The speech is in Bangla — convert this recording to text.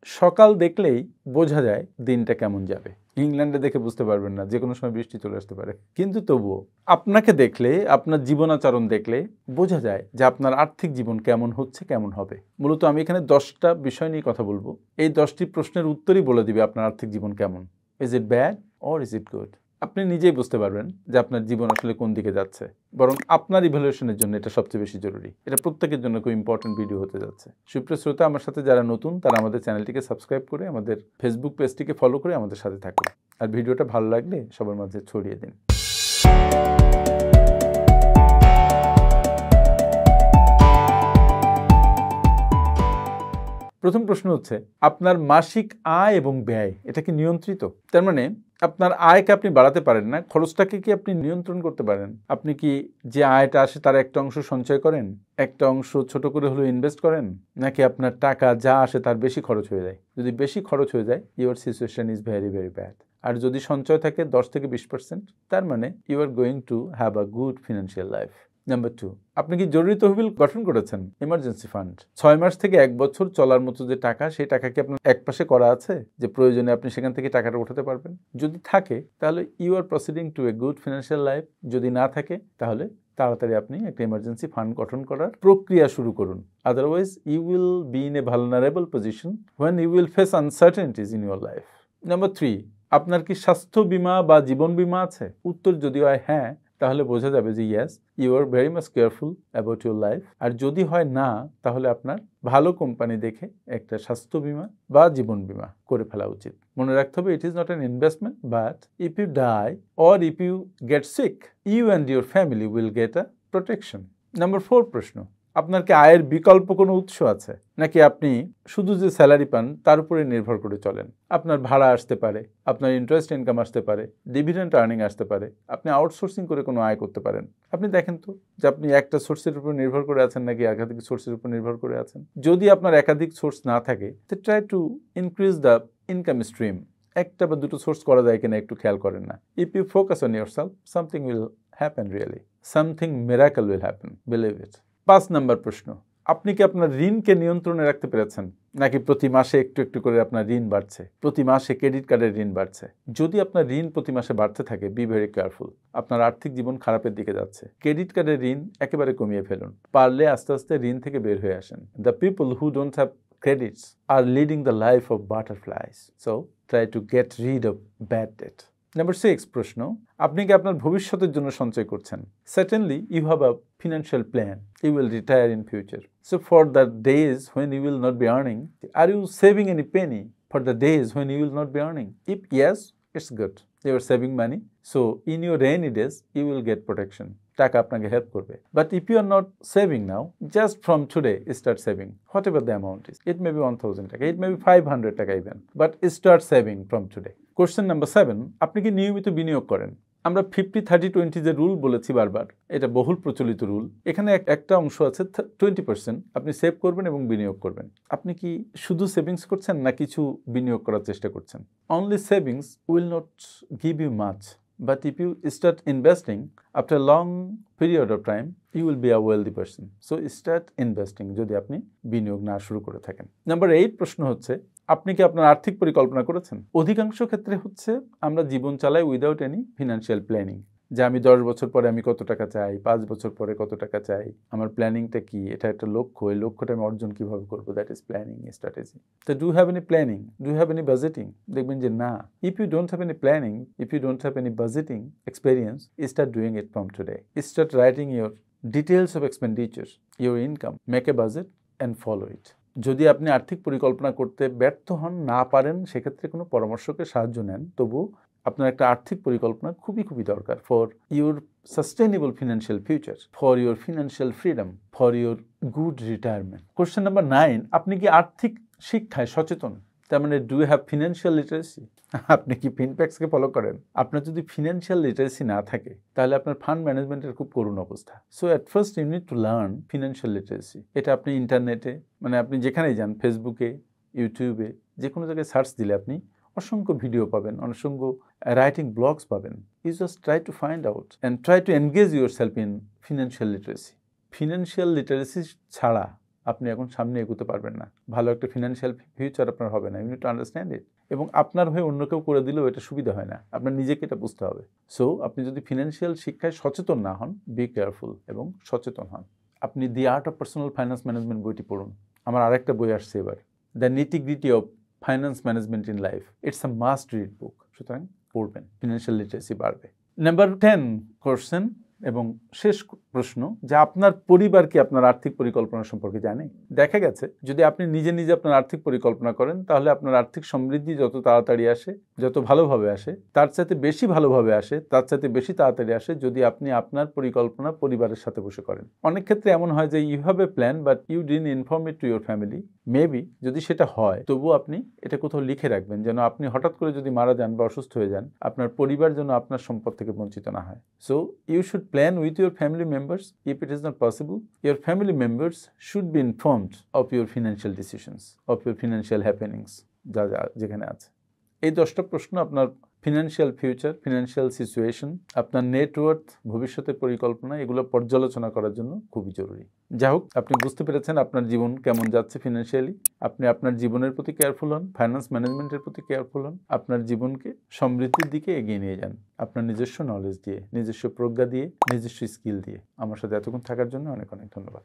সকাল দেখলেই বোঝা যায় দিনটা কেমন যাবে। ইংল্যান্ডে দেখে বুঝতে পারবেন না, যে কোনো সময় বৃষ্টি চলে আসতে পারে। কিন্তু তবুও আপনাকে দেখলে, আপনার জীবনাচরণ দেখলে বোঝা যায় যে আপনার আর্থিক জীবন কেমন হচ্ছে, কেমন হবে। মূলত আমি এখানে 10টা বিষয় নিয়ে কথা বলবো। এই 10টি প্রশ্নের উত্তরই বলে দিবে আপনার আর্থিক জীবন কেমন। Is it bad or is it good? আপনি নিজেই বুঝতে পারবেন যে আপনার জীবন আসলে কোন দিকে যাচ্ছে। বরং আপনার ইভ্যালুয়েশনের জন্য এটা সবচেয়ে বেশি জরুরি। এটা প্রত্যেকের জন্য খুব ইম্পর্টেন্ট ভিডিও হতে যাচ্ছে। সুপ্রিয় শ্রোতা, আমার সাথে যারা নতুন তারা আমাদের চ্যানেলটিকে সাবস্ক্রাইব করে, আমাদের ফেসবুক পেজটিকে ফলো করে আমাদের সাথে থাকুন। আর ভিডিওটা ভালো লাগলে সবার মাঝে ছড়িয়ে দিন। প্রথম প্রশ্ন হচ্ছে, আপনার মাসিক আয় এবং ব্যয় এটা কি নিয়ন্ত্রিত? তার মানে আপনার আয়কে আপনি বাড়াতে পারেন না, খরচটাকে কি আপনি নিয়ন্ত্রণ করতে পারেন? আপনি কি যে আয়টা আসে তার একটা অংশ সঞ্চয় করেন, একটা অংশ ছোট করে হলেও ইনভেস্ট করেন, নাকি আপনার টাকা যা আসে তার বেশি খরচ হয়ে যায়? যদি বেশি খরচ হয়ে যায়, your situation is very very bad. আর যদি সঞ্চয় থাকে 10 থেকে 20%, তার মানে you are going to have a good financial life. Number 2, আপনি কি জরুরি তহবিল গঠন করেছেন, ইমার্জেন্সি ফান্ড? 6 মাস থেকে 1 বছর চলার মতো যে টাকা, সেই টাকা কি আপনার একপাশে করা আছে, যে প্রয়োজনে আপনি সেখান থেকে টাকাটা উঠাতে পারবেন? যদি থাকে তাহলে you are proceeding to a good financial life. যদি না থাকে তাহলে তাড়াতাড়ি আপনি একটা ইমার্জেন্সি ফান্ড গঠন করার প্রক্রিয়া শুরু করুন। Otherwise you will be in a vulnerable position when you will face uncertainties in your life. Number 3, আপনার কি স্বাস্থ্য বীমা বা জীবন বীমা আছে? উত্তর যদি হয় হ্যাঁ, তাহলে বোঝা যাবে যে yes, you are very much careful about your life. আর যদি হয় না, তাহলে আপনার ভালো কোম্পানি দেখে একটা স্বাস্থ্য বীমা বা জীবন বীমা করে ফেলা উচিত। মনে রাখতে হবে, it is not an investment, but if you die or if you get sick, you and your family will get a protection. Number 4 প্রশ্ন, আপনার কি আয়ের বিকল্প কোনো উৎস আছে, নাকি আপনি শুধু যে স্যালারি পান তার উপরে নির্ভর করে চলেন? আপনার ভাড়া আসতে পারে, আপনার ইন্টারেস্ট ইনকাম আসতে পারে, ডিভিডেন্ড আর্নিং আসতে পারে, আপনি আউটসোর্সিং করে কোনো আয় করতে পারেন। আপনি দেখেন তো যে আপনি একটা সোর্সের উপর নির্ভর করে আছেন নাকি একাধিক সোর্সের উপর নির্ভর করে আছেন। যদি আপনার একাধিক সোর্স না থাকে, তো try to increase the income stream. একটা বা দুটো সোর্স করা যায় কিনা একটু খেয়াল করেন না। If you focus on yourself, something will happen, really something miracle will happen, believe it. 5 নম্বর প্রশ্ন, আপনি কি আপনার ঋণকে নিয়ন্ত্রণে রাখতে পেরেছেন, নাকি প্রতি মাসে একটু একটু করে আপনার ঋণ বাড়ছে, প্রতি মাসে ক্রেডিট কার্ডের ঋণ বাড়ছে? যদি আপনার ঋণ প্রতি মাসে বাড়তে থাকে, বি ভেরি কেয়ারফুল, আপনার আর্থিক জীবন খারাপের দিকে যাচ্ছে। ক্রেডিট কার্ডের ঋণ একেবারে কমিয়ে ফেলুন, পারলে আস্তে আস্তে ঋণ থেকে বের হয়ে আসেন। The people who don't have credits are leading the life of butterflies, so try to get rid of bad debt. Number 6 প্রশ্ন, আপনি কি আপনার ভবিষ্যতের জন্য সঞ্চয় করছেন? Certainly you have a financial plan. You will retire in future. So for the days when you will not be earning, are you saving any penny for the days when you will not be earning? If yes, it's good. You are saving money. So in your rainy days, you will get protection. টাকা আপনাকে হেল্প করবে। But if you are not saving now, just from today start saving, whatever the amount is. It may be 1000 টাকা, it may be 500 টাকা even, but start saving from today. Question number 7, আপনি কি নিয়মিত বিনিয়োগ করেন? আমরা 50-30-20 যে রুল বলেছি বারবার, এটা বহুল প্রচলিত রুল। এখানে একটা অংশ আছে 20% আপনি সেভ করবেন এবং বিনিয়োগ করবেন। আপনি কি শুধু সেভিংস করছেন না কিছু বিনিয়োগ করার চেষ্টা করছেন? Only savings will not give you much. But if you start investing, after a long period of time, you will be a wealthy person. So start investing যদি আপনি বিনিয়োগ না শুরু করে থাকেন। নাম্বার 8 প্রশ্ন হচ্ছে, আপনি কি আপনার আর্থিক পরিকল্পনা করেছেন? অধিকাংশ ক্ষেত্রে হচ্ছে আমরা জীবন চালাই উইদাউট এনি ফিনান্সিয়াল প্ল্যানিং, যে আমি 10 বছর পরে আমি কত টাকা চাই, 5 বছর পরে কত টাকা চাই, আমার প্ল্যানিংটা কি, এটা একটা লক্ষ্য, এই লক্ষ্যটা আমি অর্জন কিভাবে করবো, দ্যাট ইজ প্ল্যানিং স্ট্র্যাটেজি। তো do have any planning, do have any budgeting? দেখবেন যে না। If you don't have any planning, if you don't have any budgeting experience, start doing it from today. Start writing your details of expenditure, your income, make a budget and follow it. যদি আপনি আর্থিক পরিকল্পনা করতে ব্যর্থ হন, না পারেন, সেক্ষেত্রে কোনো পরামর্শকের সাহায্য নেন। তবু আপনার একটা আর্থিক পরিকল্পনা খুবই খুবই দরকার for your sustainable financial future, for your financial freedom, for your good retirement. Question number 9, আপনি কি আর্থিক শিক্ষায় সচেতন? তার মানে do you have financial literacy? আপনি কি ফিনপ্যাক্সকে ফলো করেন? আপনার যদি ফিনান্সিয়াল লিটারেসি না থাকে, তাহলে আপনার ফান্ড ম্যানেজমেন্টের খুব করুণ অবস্থা। So at first you need to learn financial literacy. এটা আপনি ইন্টারনেটে, মানে আপনি যেখানেই যান, ফেসবুকে, ইউটিউবে, যে কোনো জায়গায় সার্চ দিলে আপনি অসংখ্য ভিডিও পাবেন, অসংখ্য রাইটিং ব্লগস পাবেন। You just try to find out and try to engage yourself in financial literacy. Financial literacy ছাড়া আপনি এখন সামনে এগোতে পারবেন না, ভালো একটা ফিনান্সিয়াল ফিউচার আপনার হবে না। You need to understand it. এবং আপনার হয়ে অন্য কেউ করে দিলেও এটা সুবিধা হয় না, আপনার নিজেকে এটা বুঝতে হবে। সো আপনি যদি ফিনান্সিয়াল শিক্ষায় সচেতন না হন, বি কেয়ারফুল এবং সচেতন হন। আপনি the art of personal finance management বইটি পড়ুন। আমার আরেকটা বই আসছে এবার, the nitty-gritty of finance management in life. It's a must read book, সুতরাং পড়বেন, ফিনান্সিয়াল লিটারেসি বাড়বে। নাম্বার 10 কোশ্চেন এবং শেষ প্রশ্ন, যে আপনার পরিবার কি আপনার আর্থিক পরিকল্পনা সম্পর্কে জানে? দেখা গেছে যদি আপনি নিজে নিজে আপনার আর্থিক পরিকল্পনা করেন, তাহলে আপনার আর্থিক সমৃদ্ধি যত তাড়াতাড়ি আসে, যত ভালোভাবে আসে, তার চাইতে বেশি ভালোভাবে আসে, তার চাইতে বেশি তাড়াতাড়ি আসে যদি আপনি আপনার পরিকল্পনা পরিবারের সাথে বসে করেন। অনেক ক্ষেত্রে এমন হয় যে you have a plan but you didn't inform it to your family. Maybe যদি সেটা হয়, তবুও আপনি এটা কোথাও লিখে রাখবেন, যেন আপনি হঠাৎ করে যদি মারা যান বা অসুস্থ হয়ে যান, আপনার পরিবার যেন আপনার সম্পদ থেকে বঞ্চিত না হয়। So you should plan with your family members. If it is not possible, your family members should be informed of your financial decisions, of your financial happenings যা যা যেখানে আছে। এই 10টা প্রশ্ন আপনার ফিনান্সিয়াল ফিউচার, ফিনান্সিয়াল সিচুয়েশন, আপনার নেটওয়ার্থ, ভবিষ্যতের পরিকল্পনা, এগুলো পর্যালোচনা করার জন্য খুবই জরুরি। যাই হোক, আপনি বুঝতে পেরেছেন আপনার জীবন কেমন যাচ্ছে ফিনান্সিয়ালি। আপনি আপনার জীবনের প্রতি কেয়ারফুল হন, ফাইন্যান্স ম্যানেজমেন্টের প্রতি কেয়ারফুল হন, আপনার জীবনকে সমৃদ্ধির দিকে এগিয়ে নিয়ে যান আপনার নিজস্ব নলেজ দিয়ে, নিজস্ব প্রজ্ঞা দিয়ে, নিজস্ব স্কিল দিয়ে। আমার সাথে এতক্ষণ থাকার জন্য অনেক অনেক ধন্যবাদ।